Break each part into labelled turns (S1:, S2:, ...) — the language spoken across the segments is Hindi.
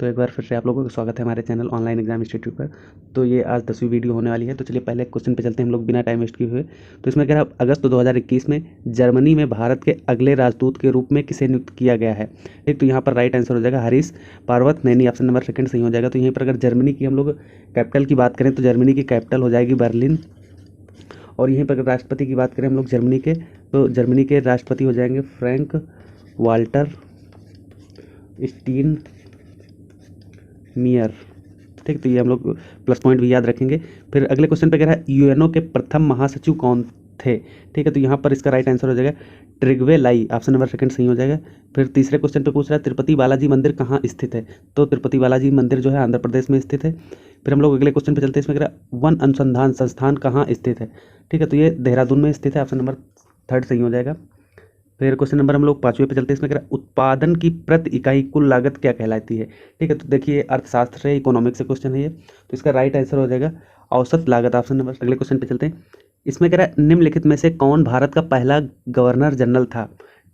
S1: तो एक बार फिर से आप लोगों का स्वागत है हमारे चैनल ऑनलाइन एग्जाम इंस्टीट्यूट पर। तो ये आज 10वीं वीडियो होने वाली है। तो चलिए पहले क्वेश्चन पे चलते हैं हम लोग बिना टाइम वेस्ट किए हुए। तो इसमें कह रहा है अगस्त 2021 में जर्मनी में भारत के अगले राजदूत के रूप में किसे नियुक्त किया गया है। ठीक, तो यहाँ पर राइट आंसर हो जाएगा Harish Parvat Naini, option number second सही हो जाएगा। तो यहीं पर अगर जर्मनी की हम लोग कैपिटल की बात करें तो जर्मनी की कैपिटल हो जाएगी बर्लिन। और यहीं पर अगर राष्ट्रपति की बात करें हम लोग जर्मनी के, तो जर्मनी के राष्ट्रपति हो जाएंगे फ्रैंक वाल्टर स्टीन मियर। ठीक, तो ये हम लोग प्लस पॉइंट भी याद रखेंगे। फिर अगले क्वेश्चन पे कह रहा है यूएनओ के प्रथम महासचिव कौन थे। ठीक है, तो यहाँ पर इसका राइट आंसर हो जाएगा ट्रिगवे लाई, ऑप्शन नंबर सेकंड सही हो जाएगा। फिर तीसरे क्वेश्चन पे पूछ रहा है तिरुपति बालाजी मंदिर कहाँ स्थित है। तो तिरुपति बालाजी मंदिर जो है आंध्र प्रदेश में स्थित है। फिर हम लोग अगले क्वेश्चन पे चलते हैं। इसमें कह रहा है वन अनुसंधान संस्थान कहाँ स्थित है। ठीक है, तो ये देहरादून में स्थित है, ऑप्शन नंबर थर्ड सही हो जाएगा। फिर क्वेश्चन नंबर हम लोग पाँचवें पे चलते हैं। इसमें कह रहा है उत्पादन की प्रति इकाई कुल लागत क्या कहलाती है। ठीक है, तो देखिए अर्थशास्त्र से इकोनॉमिक्स से क्वेश्चन है ये, तो इसका राइट आंसर हो जाएगा औसत लागत, ऑप्शन नंबर। अगले क्वेश्चन पे चलते हैं। इसमें कह रहा है निम्नलिखित में से कौन भारत का पहला गवर्नर जनरल था।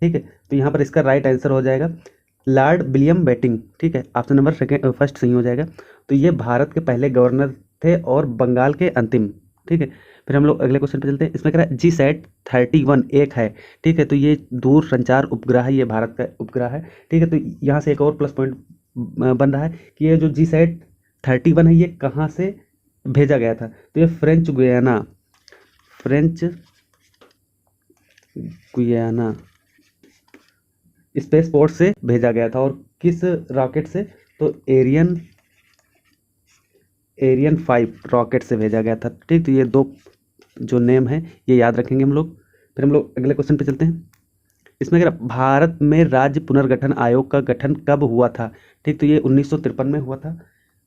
S1: ठीक है, तो यहाँ पर इसका राइट आंसर हो जाएगा लॉर्ड विलियम बेटिंग। ठीक है, ऑप्शन नंबर सेकंड फर्स्ट सही हो जाएगा। तो ये भारत के पहले गवर्नर थे और बंगाल के अंतिम। ठीक है, फिर हम लोग अगले क्वेश्चन पे चलते हैं। इसमें कह रहा है GSAT-31 एक है। ठीक है, तो ये दूर संचार उपग्रह है, ये भारत का उपग्रह है। ठीक है, तो यहाँ से एक और प्लस पॉइंट बन रहा है कि ये जो GSAT-31 है ये कहाँ से भेजा गया था। तो ये फ्रेंच गुयाना स्पेस पोर्ट से भेजा गया था। और किस रॉकेट से, तो एरियन 5 रॉकेट से भेजा गया था। ठीक, तो ये दो जो नेम है ये याद रखेंगे हम लोग। फिर हम लोग अगले क्वेश्चन पे चलते हैं। इसमें कह रहा भारत में राज्य पुनर्गठन आयोग का गठन कब हुआ था। ठीक, तो ये 1953 में हुआ था।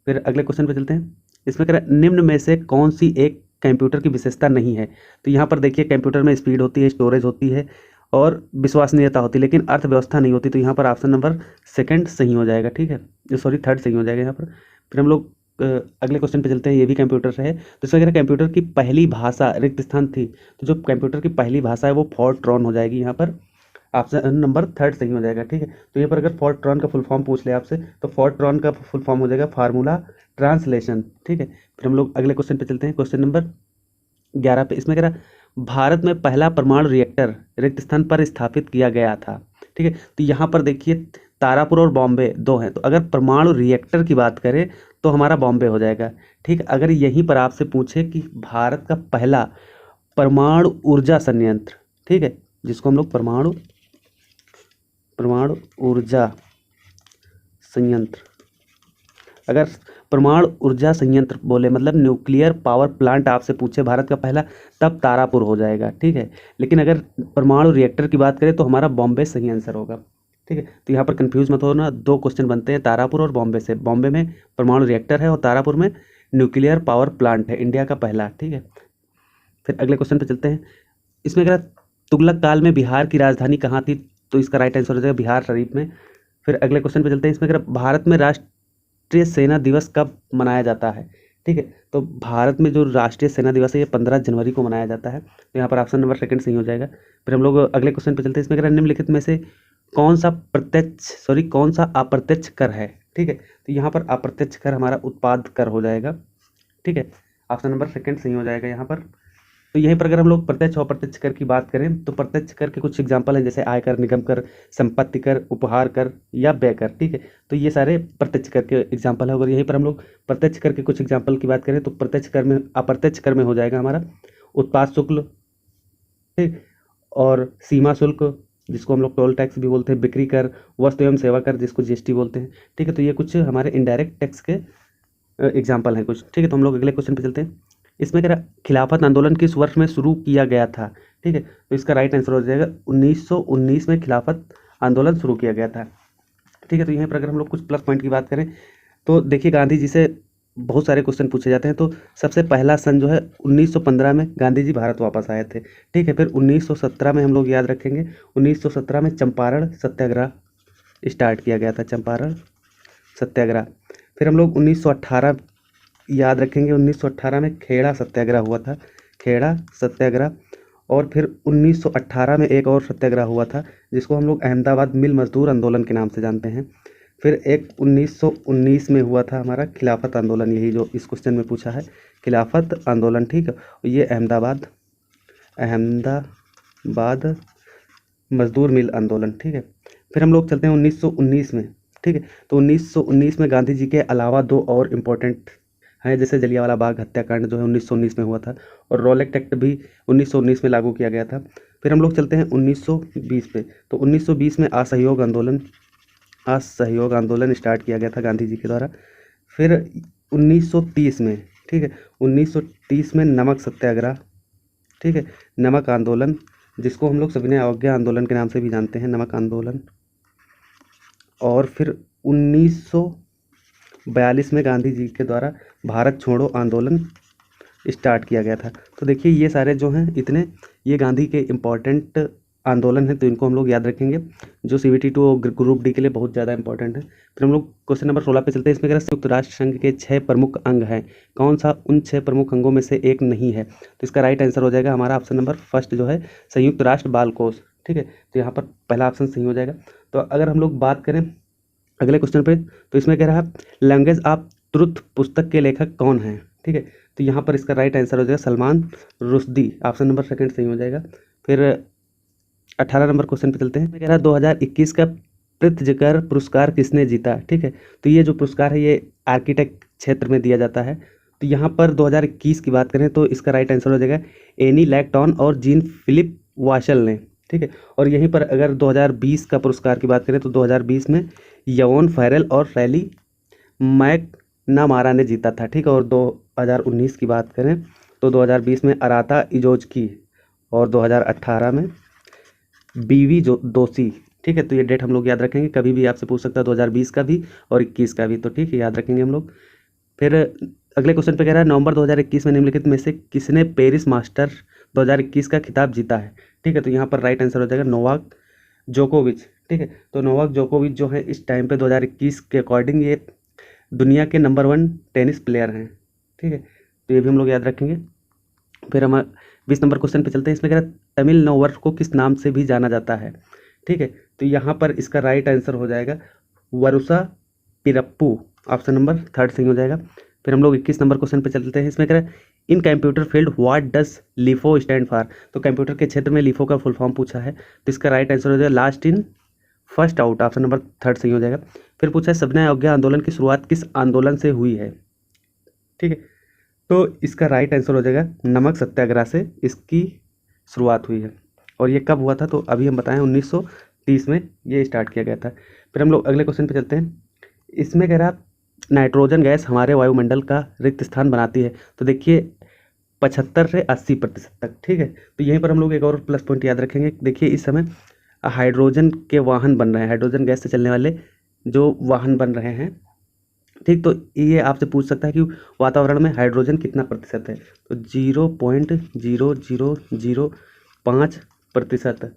S1: फिर अगले क्वेश्चन पे चलते हैं। इसमें कह रहा निम्न में से कौन सी एक कंप्यूटर की विशेषता नहीं है। तो यहाँ पर देखिए कंप्यूटर में स्पीड होती है, स्टोरेज होती है और विश्वसनीयता होती है, लेकिन अर्थव्यवस्था नहीं होती। तो यहाँ पर ऑप्शन नंबर सेकंड सही हो जाएगा। ठीक है, सॉरी थर्ड सही हो जाएगा यहाँ पर। फिर हम लोग अगले क्वेश्चन पे चलते हैं, ये भी कंप्यूटर से है। तो इसमें कह रहा कंप्यूटर की पहली भाषा रिक्त स्थान थी। तो जो कंप्यूटर की पहली भाषा है वो फोर्ट्रॉन हो जाएगी। यहाँ पर ऑप्शन नंबर थर्ड सही हो जाएगा। ठीक है, तो यहाँ पर अगर फोर्ट्रॉन का फुल फॉर्म पूछ ले आपसे तो फोर्ट्रॉन का फुल फॉर्म हो जाएगा फार्मूला ट्रांसलेशन। ठीक है, फिर हम लोग अगले क्वेश्चन पे चलते हैं, क्वेश्चन नंबर 11 पे। इसमें कह रहा भारत में पहला परमाणु रिएक्टर रिक्त स्थान पर स्थापित किया गया था। ठीक है, तो यहाँ पर देखिए तारापुर और बॉम्बे दो हैं। तो अगर परमाणु रिएक्टर की बात करें तो हमारा बॉम्बे हो जाएगा। ठीक, अगर यहीं पर आपसे पूछे कि भारत का पहला परमाणु ऊर्जा संयंत्र, ठीक है, जिसको हम लोग परमाणु ऊर्जा संयंत्र, अगर परमाणु ऊर्जा संयंत्र बोले मतलब न्यूक्लियर पावर प्लांट आपसे पूछे भारत का पहला, तब तारापुर हो जाएगा। ठीक है, लेकिन अगर परमाणु रिएक्टर की बात करें तो हमारा बॉम्बे सही आंसर होगा। ठीक है, तो यहाँ पर कंफ्यूज मत होना, दो क्वेश्चन बनते हैं तारापुर और बॉम्बे से। बॉम्बे में परमाणु रिएक्टर है और तारापुर में न्यूक्लियर पावर प्लांट है, इंडिया का पहला। ठीक है, फिर अगले क्वेश्चन पे चलते हैं। इसमें अगर तुगलक काल में बिहार की राजधानी कहाँ थी, तो इसका राइट आंसर हो जाएगा बिहार शरीफ में। फिर अगले क्वेश्चन पे चलते हैं। इसमें अगर भारत में राष्ट्रीय सेना दिवस कब मनाया जाता है। ठीक है, तो भारत में जो राष्ट्रीय सेना दिवस है ये 15 जनवरी को मनाया जाता है। तो यहाँ पर ऑप्शन नंबर सेकंड सही हो जाएगा। फिर हम लोग अगले क्वेश्चन पे चलते हैं। इसमें अगर निम्नलिखित में से कौन सा अप्रत्यक्ष कर है। ठीक है, तो यहाँ पर अप्रत्यक्ष कर हमारा उत्पाद कर हो जाएगा। ठीक है, ऑप्शन नंबर सेकंड सही हो जाएगा यहाँ पर। तो यहीं पर अगर हम लोग प्रत्यक्ष और अप्रत्यक्ष कर की बात करें तो प्रत्यक्ष कर के कुछ एग्जांपल हैं, जैसे आयकर, निगम कर, संपत्ति कर, उपहार कर या व्यय कर। ठीक है, तो ये सारे प्रत्यक्ष कर के एग्जांपल है। अगर यहीं पर हम लोग प्रत्यक्ष कर के कुछ एग्जांपल की बात करें तो प्रत्यक्ष कर में अप्रत्यक्ष कर में हो जाएगा हमारा उत्पाद शुल्क, ठीक, और सीमा शुल्क जिसको हम लोग टोल टैक्स भी बोलते हैं, बिक्री कर, वस्तु एवं सेवा कर जिसको GST बोलते हैं। ठीक है, तो ये कुछ हमारे इनडायरेक्ट टैक्स के एग्जाम्पल हैं कुछ। ठीक है, तो हम लोग अगले क्वेश्चन पे चलते हैं। इसमें कह रहा खिलाफत आंदोलन किस वर्ष में शुरू किया गया था। ठीक है, तो इसका राइट आंसर हो जाएगा 1919 में खिलाफत आंदोलन शुरू किया गया था। ठीक है, तो यहीं पर अगर हम लोग कुछ प्लस पॉइंट की बात करें तो देखिए गांधी जी से बहुत सारे क्वेश्चन पूछे जाते हैं। तो सबसे पहला सन जो है 1915 में गांधी जी भारत वापस आए थे। ठीक है, फिर 1917 में हम लोग याद रखेंगे, 1917 में चंपारण सत्याग्रह स्टार्ट किया गया था, चंपारण सत्याग्रह। फिर हम लोग 1918 याद रखेंगे, 1918 में खेड़ा सत्याग्रह हुआ था, खेड़ा सत्याग्रह। और फिर 1918 में एक और सत्याग्रह हुआ था जिसको हम लोग अहमदाबाद मिल मजदूर आंदोलन के नाम से जानते हैं। फिर एक 1919 में हुआ था हमारा खिलाफत आंदोलन, यही जो इस क्वेश्चन में पूछा है, खिलाफत आंदोलन, ठीक है। ये अहमदाबाद मजदूर मिल आंदोलन, ठीक है। फिर हम लोग चलते हैं 1919 में, ठीक है। तो 1919 में गांधी जी के अलावा दो और इम्पोर्टेंट हैं, जैसे जलियांवाला बाग हत्याकांड जो है 1919 में हुआ था, और रॉलेट एक्ट भी 1919 में लागू किया गया था। फिर हम लोग चलते हैं 1920 पे। तो 1920 में असहयोग आंदोलन स्टार्ट किया गया था गांधी जी के द्वारा। फिर 1930 में, ठीक है, 1930 में नमक सत्याग्रह, ठीक है, नमक आंदोलन, जिसको हम लोग सभी ने अवज्ञा आंदोलन के नाम से भी जानते हैं, नमक आंदोलन। और फिर 1942 में गांधी जी के द्वारा भारत छोड़ो आंदोलन स्टार्ट किया गया था। तो देखिए ये सारे जो हैं इतने, ये गांधी के इम्पॉर्टेंट आंदोलन है, तो इनको हम लोग याद रखेंगे, जो CVT 2 और ग्रुप डी के लिए बहुत ज़्यादा इंपॉर्टेंट है। फिर हम लोग क्वेश्चन नंबर 16 पे चलते हैं। इसमें कह संयुक्त राष्ट्र संघ के 6 प्रमुख अंग हैं, कौन सा उन 6 प्रमुख अंगों में से एक नहीं है? तो इसका राइट आंसर हो जाएगा हमारा ऑप्शन नंबर फर्स्ट जो है संयुक्त राष्ट्र बाल कोष, ठीक है। तो यहाँ पर पहला ऑप्शन सही हो जाएगा। तो अगर हम लोग बात करें अगले क्वेश्चन पे, तो इसमें कह रहा है लैंग्वेज ऑफ ट्रुथ पुस्तक के लेखक कौन है, ठीक है। तो यहाँ पर इसका राइट आंसर हो जाएगा Salman Rushdie, option number second सही हो जाएगा। फिर 18 नंबर क्वेश्चन पे चलते हैं। कह रहा है 2021 का प्रित्जकर पुरस्कार किसने जीता, ठीक है। तो ये जो पुरस्कार है ये आर्किटेक्ट क्षेत्र में दिया जाता है। तो यहाँ पर 2021 की बात करें तो इसका राइट आंसर हो जाएगा एनी लैक्टॉन और जीन फिलिप वाशल ने, ठीक है। और यहीं पर अगर 2020 का पुरस्कार की बात करें तो 2020 में यवोन फेरेल और रैली मैकनामारा ने जीता था, ठीक है। और 2019 की बात करें तो 2020 में अराता इजोजकी और 2018 में बीवी दोषी, ठीक है। तो ये डेट हम लोग याद रखेंगे, कभी भी आपसे पूछ सकता है 2020 का भी और 21 का भी, तो ठीक है याद रखेंगे हम लोग। फिर अगले क्वेश्चन पे कह रहा है नवंबर 2021 में निम्नलिखित में से किसने पेरिस मास्टर 2021 का खिताब जीता है, ठीक है। तो यहाँ पर राइट आंसर हो जाएगा नोवाक जोकोविच, ठीक है। तो नोवाक जोकोविच जो है इस टाइम पे 2021 के अकॉर्डिंग ये दुनिया के नंबर 1 टेनिस प्लेयर हैं, ठीक है। तो ये भी हम लोग याद रखेंगे। फिर हम 20 नंबर क्वेश्चन पे चलते हैं। इसमें कह रहा है तमिल नववर्ष को किस नाम से भी जाना जाता है, ठीक है। तो यहाँ पर इसका राइट आंसर हो जाएगा वरुसा पिरप्पू, ऑप्शन नंबर थर्ड सही हो जाएगा। फिर हम लोग 21 नंबर क्वेश्चन पे चलते हैं। इसमें कह रहा है इन computer field what does LIFO stand for. तो कंप्यूटर के क्षेत्र में लिफो का फुल फॉर्म पूछा है, तो इसका राइट आंसर हो जाएगा last in first out, option number third सही हो जाएगा। फिर पूछा है सविनय अवज्ञा आंदोलन की शुरुआत किस आंदोलन से हुई है, ठीक है। तो इसका राइट आंसर हो जाएगा नमक सत्याग्रह से इसकी शुरुआत हुई है। और ये कब हुआ था तो अभी हम बताएं 1930 में ये स्टार्ट किया गया था। फिर हम लोग अगले क्वेश्चन पे चलते हैं। इसमें कह रहा नाइट्रोजन गैस हमारे वायुमंडल का रिक्त स्थान बनाती है। तो देखिए 75 से 80% तक, ठीक है। तो यहीं पर हम लोग एक और प्लस पॉइंट याद रखेंगे। देखिए इस समय हाइड्रोजन के वाहन बन रहे हैं, हाइड्रोजन गैस से चलने वाले जो वाहन बन रहे हैं, ठीक। तो ये आपसे पूछ सकता है कि वातावरण में हाइड्रोजन कितना प्रतिशत है, तो 0.0005%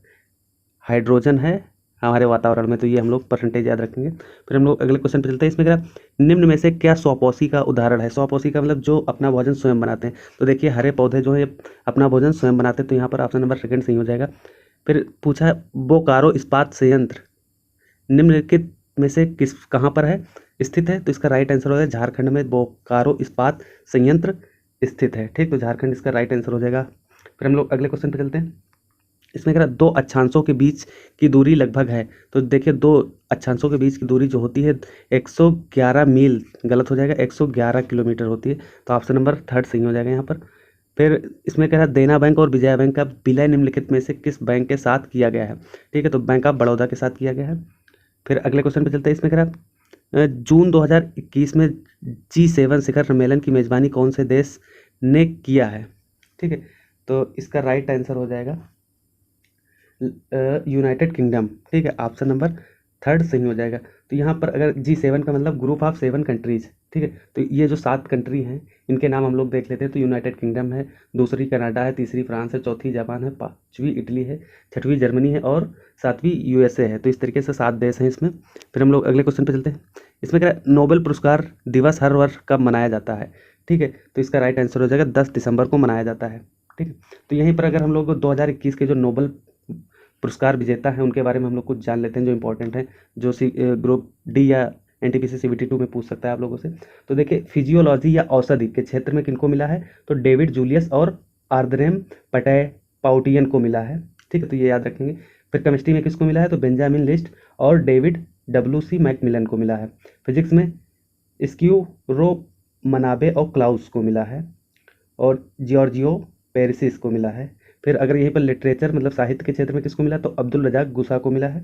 S1: हाइड्रोजन है हमारे वातावरण में। तो ये हम लोग परसेंटेज याद रखेंगे। फिर हम लोग अगले क्वेश्चन पे चलते हैं। इसमें क्या निम्न में से क्या स्वपोषी का उदाहरण है? स्वपोषी का मतलब जो अपना भोजन स्वयं बनाते हैं। तो देखिए हरे पौधे जो है अपना भोजन स्वयं बनाते हैं, तो यहाँ पर ऑप्शन नंबर सेकंड सही हो जाएगा। फिर पूछा है बोकारो इस्पात संयंत्र निम्नलिखित में से कहाँ पर है स्थित है? तो इसका राइट आंसर हो जाएगा झारखंड में बोकारो इस्पात संयंत्र स्थित है, ठीक। तो झारखंड इसका राइट आंसर हो जाएगा। फिर हम लोग अगले क्वेश्चन पे चलते हैं। इसमें कह रहा दो अक्षांशों के बीच की दूरी लगभग है। तो देखिए दो अक्षांशों के बीच की दूरी जो होती है 111 मील, गलत हो जाएगा, 111 किलोमीटर होती है। तो ऑप्शन नंबर थर्ड सही हो जाएगा यहाँ पर। फिर इसमें कह रहा है देना बैंक और विजया बैंक का विलय निम्नलिखित में से किस बैंक के साथ किया गया है, ठीक है। तो बैंक ऑफ बड़ौदा के साथ किया गया है। फिर अगले क्वेश्चन पे चलते हैं। इसमें कह रहा है जून 2021 में G7 शिखर सम्मेलन की मेजबानी कौन से देश ने किया है, ठीक है। तो इसका राइट आंसर हो जाएगा यूनाइटेड किंगडम, ठीक है। ऑप्शन नंबर थर्ड सही हो जाएगा। तो यहाँ पर अगर G7 का मतलब ग्रुप ऑफ 7 कंट्रीज, ठीक है। तो ये जो 7 कंट्री हैं इनके नाम हम लोग देख लेते हैं। तो यूनाइटेड किंगडम है, दूसरी कनाडा है, तीसरी फ्रांस है, चौथी जापान है, पाँचवीं इटली है, छठवीं जर्मनी है और सातवीं USA है। तो इस तरीके से 7 देश हैं इसमें। फिर हम लोग अगले क्वेश्चन पे चलते हैं। इसमें क्या नोबेल पुरस्कार दिवस हर वर्ष कब मनाया जाता है, ठीक है। तो इसका राइट आंसर हो जाएगा 10 दिसंबर को मनाया जाता है, ठीक है। तो यहीं पर अगर हम लोग 2021 के जो नोबेल पुरस्कार विजेता हैं उनके बारे में हम लोग कुछ जान लेते हैं जो इंपॉर्टेंट हैं, जो ग्रुप डी या एनटीपीसी सीबीटी 2 में पूछ सकता है आप लोगों से। तो देखिए फिजियोलॉजी या औषधि के क्षेत्र में किनको मिला है, तो डेविड जूलियस और आर्द्रेम पाउटियन को मिला है, ठीक है, तो ये याद रखेंगे। फिर केमिस्ट्री में किसको मिला है, तो बेंजामिन लिस्ट और डेविड डब्ल्यू.सी. मैकमिलन को मिला है। फिजिक्स में स्क्यूरो मनाबे और क्लाउस को मिला है, और जियोर्जियो पेरिसिस को मिला है। फिर अगर यहीं पर लिटरेचर मतलब साहित्य के क्षेत्र में किसको मिला, तो अब्दुल रजाक गुसा को मिला है,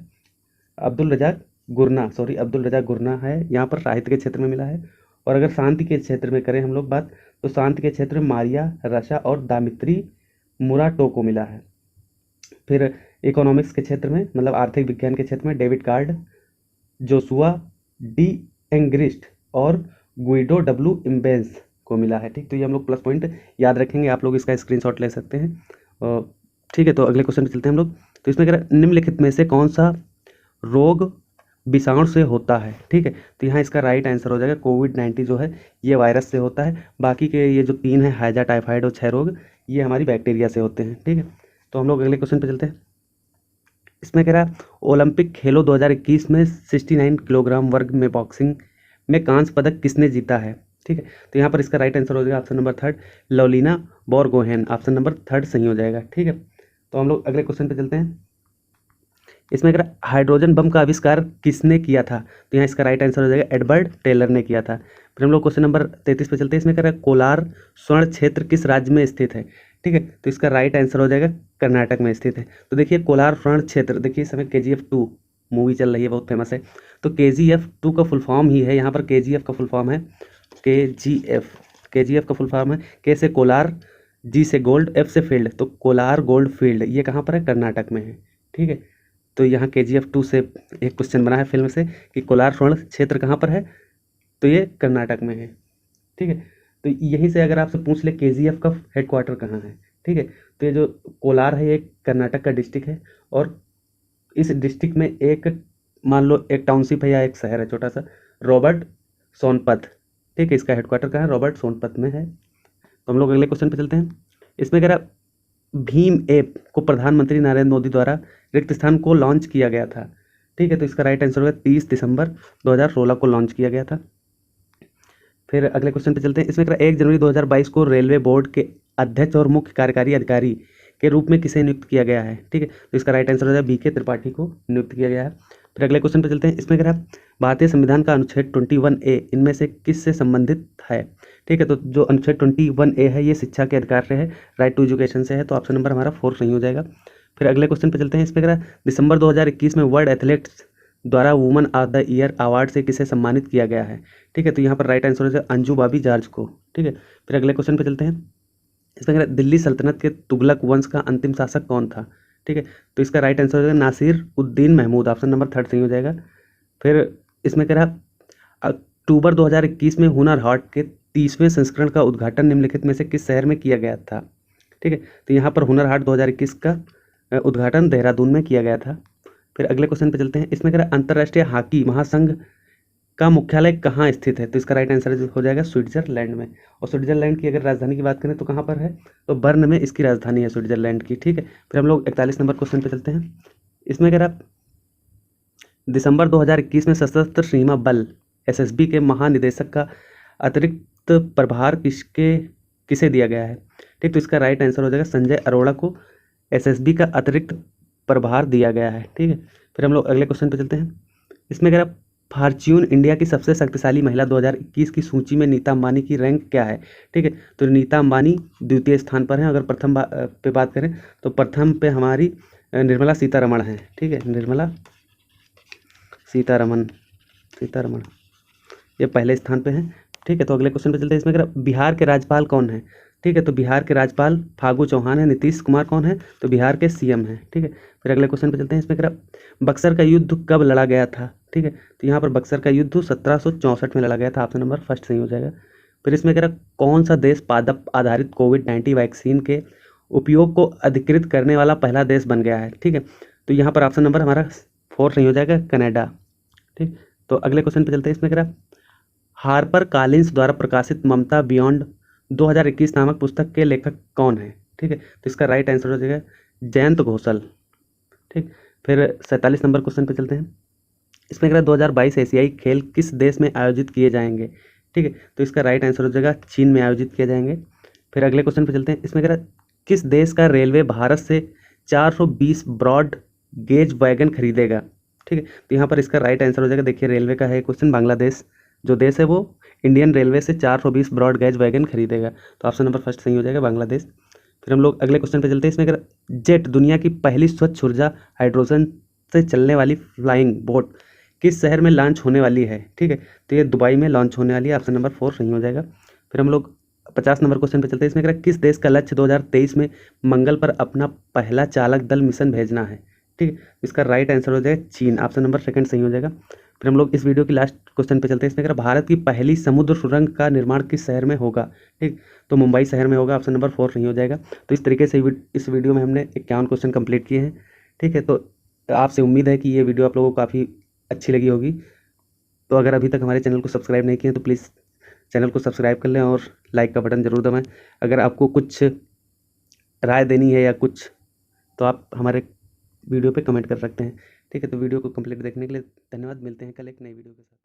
S1: अब्दुल रजाक गुरना है, यहाँ पर साहित्य के क्षेत्र में मिला है। और अगर शांति के क्षेत्र में करें हम लोग बात, तो शांति के क्षेत्र में मारिया रशा और दामित्री मुराटो को मिला है। फिर इकोनॉमिक्स के क्षेत्र में मतलब आर्थिक विज्ञान के क्षेत्र में David card, Joshua D Angrist और गुइडो डब्ल्यू इम्बेंस को मिला है, ठीक। तो ये हम लोग प्लस पॉइंट याद रखेंगे, आप लोग इसका स्क्रीनशॉट ले सकते हैं, ठीक है। तो अगले क्वेश्चन पे चलते हैं हम लोग। तो इसमें अगर निम्नलिखित में से कौन सा रोग विषाणु से होता है, ठीक है, तो यहाँ इसका राइट आंसर हो जाएगा कोविड-19 जो है ये वायरस से होता है। बाकी के ये जो 3 है हैजा, टाइफाइड और 6 रोग ये हमारी बैक्टीरिया से होते हैं, ठीक है। तो हम लोग अगले क्वेश्चन पे चलते हैं। इसमें कह रहा है ओलंपिक खेलों 2021 में 69 किलोग्राम वर्ग में बॉक्सिंग में कांस्य पदक किसने जीता है, ठीक है। तो यहाँ पर इसका राइट आंसर हो जाएगा option number 3 Lovlina Borgohain, option number 3 सही हो जाएगा, ठीक है। तो हम लोग अगले क्वेश्चन पे चलते हैं। इसमें अगर हाइड्रोजन बम का आविष्कार किसने किया था, तो यहाँ इसका राइट आंसर हो जाएगा एडवर्ड टेलर ने किया था। फिर हम लोग क्वेश्चन नंबर 33 पे चलते हैं। इसमें कह रहा है कोलार स्वर्ण क्षेत्र किस राज्य में स्थित है, ठीक है, तो इसका राइट आंसर हो जाएगा कर्नाटक में स्थित है। तो देखिए कोलार स्वर्ण क्षेत्र, देखिए इस समय KGF 2 मूवी चल रही है, बहुत फेमस है, तो KGF 2 का फुल फॉर्म ही है, यहाँ पर KGF का फुल फॉर्म है KGF का फुल फॉर्म है K से कोलार, G से गोल्ड, F से फील्ड, तो कोलार गोल्ड फील्ड ये कहाँ पर है, कर्नाटक में है, ठीक है। तो यहाँ KGF 2 से एक क्वेश्चन बना है फिल्म से कि कोलार स्वर्ण क्षेत्र कहाँ पर है, तो ये कर्नाटक में है, ठीक है। तो यहीं से अगर आपसे पूछ ले KGF का हेडक्वार्टर कहाँ है, ठीक है, तो ये जो कोलार है ये कर्नाटक का डिस्ट्रिक्ट है, और इस डिस्ट्रिक्ट में एक मान लो एक टाउनशिप है या एक शहर है छोटा सा, रॉबर्ट सोनपत, ठीक है, इसका हेडक्वार्टर कहाँ है, रॉबर्ट सोनपत में है। तो हम लोग अगले क्वेश्चन पे चलते हैं। इसमें कह रहा भीम ऐप को प्रधानमंत्री नरेंद्र मोदी द्वारा रिक्त स्थान को लॉन्च किया गया था, ठीक है, तो इसका राइट आंसर होगा 30 दिसंबर 2016 को लॉन्च किया गया था। फिर अगले क्वेश्चन पे चलते हैं। इसमें 1 जनवरी 2022 को रेलवे बोर्ड के अध्यक्ष और मुख्य कार्यकारी अधिकारी के रूप में किसे नियुक्त किया गया है, ठीक है, तो इसका राइट आंसर हो जाएगा BK त्रिपाठी को नियुक्त किया गया है। फिर अगले क्वेश्चन पे चलते हैं। इसमें भारतीय संविधान का अनुच्छेद 21A इनमें से किससे संबंधित है, ठीक है, तो जो अनुच्छेद 21A है ये शिक्षा के अधिकार से है, राइट टू एजुकेशन से है, तो ऑप्शन नंबर हमारा 4 सही हो जाएगा। फिर अगले क्वेश्चन पे चलते हैं। इसमें दिसंबर 2021 में वर्ल्ड एथलेट्स द्वारा woman of the year award से किसे सम्मानित किया गया है, ठीक है, तो यहाँ पर राइट आंसर हो जाएगा अंजू बाबी जॉर्ज को, ठीक है। फिर अगले क्वेश्चन पे चलते हैं। इसमें दिल्ली सल्तनत के तुगलक वंश का अंतिम शासक कौन था, ठीक है, तो इसका राइट आंसर हो जाएगा नासिर उद्दीन महमूद, ऑप्शन नंबर 3 सही हो जाएगा। फिर इसमें अक्टूबर 2021 में हुनर हाट के 30वें संस्करण का उद्घाटन निम्नलिखित में से किस शहर में किया गया था, ठीक है, तो यहाँ पर हुनर हाट 2021 का उद्घाटन देहरादून में किया गया था। फिर अगले क्वेश्चन पे चलते हैं। इसमें अंतर्राष्ट्रीय हॉकी महासंघ का मुख्यालय कहाँ स्थित है, तो इसका राइट आंसर हो जाएगा स्विट्जरलैंड में, और स्विट्जरलैंड की अगर राजधानी की बात करें तो कहाँ पर है, तो बर्न में इसकी राजधानी है स्विट्जरलैंड की, ठीक है। फिर हम लोग 41 नंबर क्वेश्चन पे चलते हैं। इसमें दिसंबर 2021 में सशस्त्र सीमा बल SSB के महानिदेशक का अतिरिक्त प्रभार किसे दिया गया है, ठीक, तो इसका राइट आंसर हो जाएगा संजय अरोड़ा को SSB का अतिरिक्त प्रभार दिया गया है, ठीक है। फिर हम लोग अगले क्वेश्चन पे चलते हैं। इसमें फॉर्च्यून इंडिया की सबसे शक्तिशाली महिला 2021 की सूची में नीता अंबानी की रैंक क्या है, ठीक है, तो नीता अंबानी द्वितीय स्थान पर है। अगर प्रथम पे बात करें तो प्रथम पे हमारी निर्मला सीतारमण है, ठीक है, निर्मला सीतारमण ये पहले स्थान पे हैं, ठीक है। तो अगले क्वेश्चन पे चलते हैं। इसमें बिहार के राज्यपाल कौन है, ठीक है, तो बिहार के राज्यपाल फागू चौहान है। नीतीश कुमार कौन है, तो बिहार के CM हैं, ठीक है। फिर अगले क्वेश्चन पे चलते हैं। इसमें बक्सर का युद्ध कब लड़ा गया था, ठीक है, तो यहाँ पर बक्सर का युद्ध 1764 में लड़ा गया था, ऑप्शन नंबर 1 सही हो जाएगा। फिर इसमें कौन सा देश पादप आधारित कोविड-19 वैक्सीन के उपयोग को अधिकृत करने वाला पहला देश बन गया है, ठीक है, तो यहाँ पर ऑप्शन नंबर हमारा 4 सही हो जाएगा, कनाडा, ठीक। तो अगले क्वेश्चन पे चलते हैं। इसमें हार्पर कॉलिन्स द्वारा प्रकाशित ममता बियॉन्ड 2021 नामक पुस्तक के लेखक कौन है, ठीक है, तो इसका राइट आंसर हो जाएगा जयंत घोषल, ठीक। फिर 47 नंबर क्वेश्चन पे चलते हैं। इसमें कह रहा है 2022 एशियाई खेल किस देश में आयोजित किए जाएंगे, ठीक है। तो इसका राइट आंसर हो जाएगा चीन में आयोजित किए जाएंगे। फिर अगले क्वेश्चन पे चलते हैं। इसमें कह रहा है किस देश का रेलवे भारत से 420 ब्रॉड गेज वैगन खरीदेगा, ठीक है। तो यहाँ पर इसका राइट आंसर हो जाएगा, देखिए रेलवे का है क्वेश्चन, बांग्लादेश जो देश है वो इंडियन रेलवे से 420 ब्रॉड गेज वैगन खरीदेगा। तो ऑप्शन नंबर फर्स्ट सही हो जाएगा, बांग्लादेश। फिर हम लोग अगले क्वेश्चन पे चलते हैं। इसमें अगर जेट दुनिया की पहली स्वच्छ ऊर्जा हाइड्रोजन से चलने वाली फ्लाइंग बोट किस शहर में लॉन्च होने वाली है, ठीक है। तो ये दुबई में लॉन्च होने वाली है, ऑप्शन नंबर 4 सही हो जाएगा। फिर हम लोग 50 नंबर क्वेश्चन पे चलते हैं। इसमें कह रहा है किस देश का लक्ष्य 2023 में मंगल पर अपना पहला चालक दल मिशन भेजना है, ठीक है। इसका राइट आंसर हो जाएगा चीन, ऑप्शन नंबर सेकंड सही हो जाएगा। फिर हम लोग इस वीडियो की लास्ट क्वेश्चन पे चलते हैं। इसमें कह रहा है भारत की पहली समुद्र सुरंग का निर्माण किस शहर में होगा, ठीक। तो मुंबई शहर में होगा, ऑप्शन नंबर 4 सही हो जाएगा। तो इस तरीके से इस वीडियो में हमने 51 क्वेश्चन कंप्लीट किए हैं, ठीक है। तो आपसे उम्मीद है कि ये वीडियो आप लोगों को काफ़ी अच्छी लगी होगी। तो अगर अभी तक हमारे चैनल को सब्सक्राइब नहीं किए तो प्लीज़ चैनल को सब्सक्राइब कर लें और लाइक का बटन ज़रूर दबाएं। अगर आपको कुछ राय देनी है या कुछ, तो आप हमारे वीडियो पे कमेंट कर सकते हैं, ठीक है। तो वीडियो को कंप्लीट देखने के लिए धन्यवाद। मिलते हैं कल एक नई वीडियो के साथ।